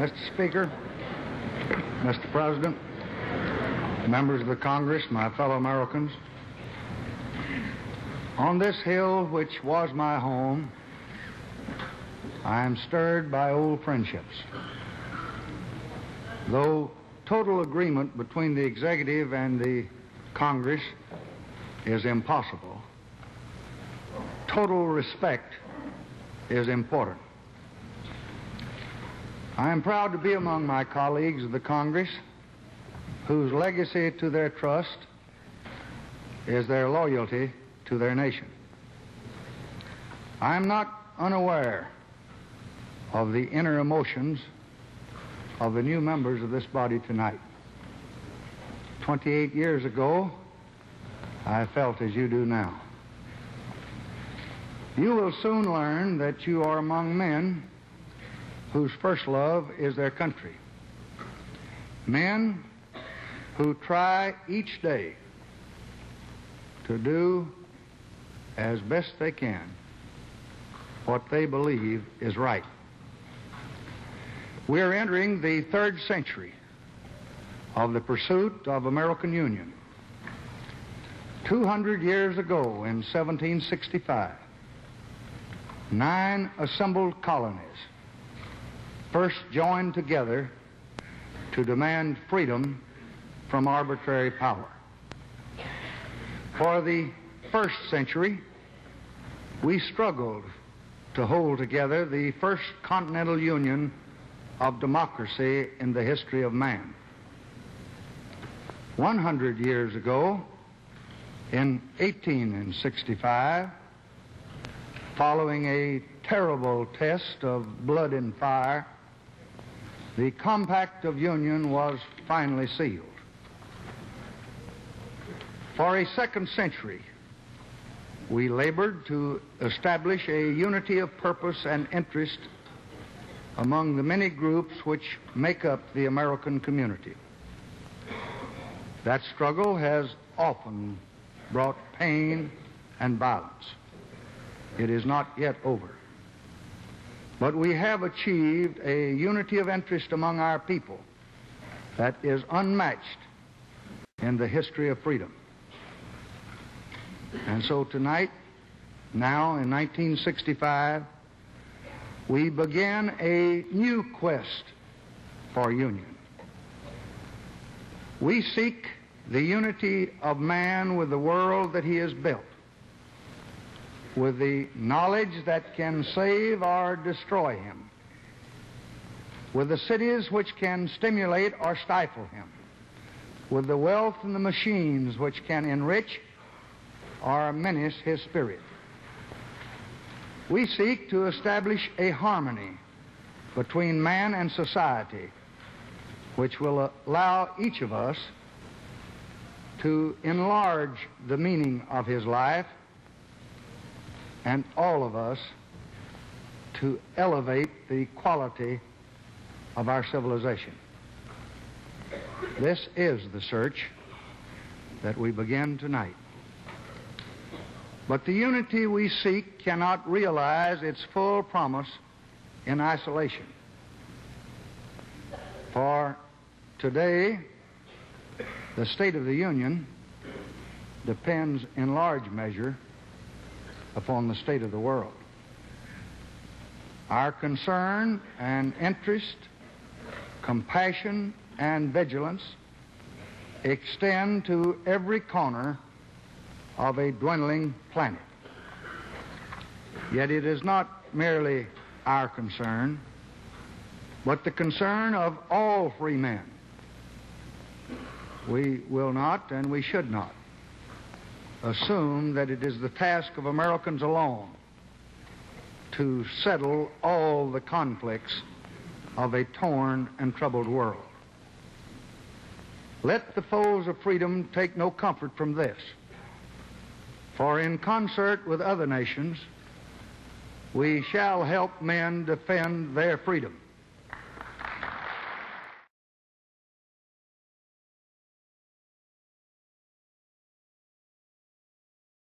Mr. Speaker, Mr. President, members of the Congress, my fellow Americans, on this hill which was my home, I am stirred by old friendships. Though total agreement between the executive and the Congress is impossible, total respect is important. I am proud to be among my colleagues of the Congress whose legacy to their trust is their loyalty to their nation. I am not unaware of the inner emotions of the new members of this body tonight. 28 years ago, I felt as you do now. You will soon learn that you are among men whose first love is their country. Men who try each day to do as best they can what they believe is right. We are entering the third century of the pursuit of American Union. 200 years ago, in 1765, 9 assembled colonies first joined together to demand freedom from arbitrary power. For the first century, we struggled to hold together the first continental union of democracy in the history of man. 100 years ago, in 1865, following a terrible test of blood and fire, the Compact of Union was finally sealed. For a second century, we labored to establish a unity of purpose and interest among the many groups which make up the American community. That struggle has often brought pain and violence. It is not yet over. But we have achieved a unity of interest among our people that is unmatched in the history of freedom. And so tonight, now in 1965, we begin a new quest for union. We seek the unity of man with the world that he has built, with the knowledge that can save or destroy him, with the cities which can stimulate or stifle him, with the wealth and the machines which can enrich or menace his spirit. We seek to establish a harmony between man and society which will allow each of us to enlarge the meaning of his life and all of us to elevate the quality of our civilization. This is the search that we begin tonight. But the unity we seek cannot realize its full promise in isolation. For today, the state of the Union depends in large measure upon the state of the world. Our concern and interest, compassion and vigilance extend to every corner of a dwindling planet. Yet it is not merely our concern, but the concern of all free men. We will not, and we should not, assume that it is the task of Americans alone to settle all the conflicts of a torn and troubled world. Let the foes of freedom take no comfort from this. For in concert with other nations, we shall help men defend their freedom.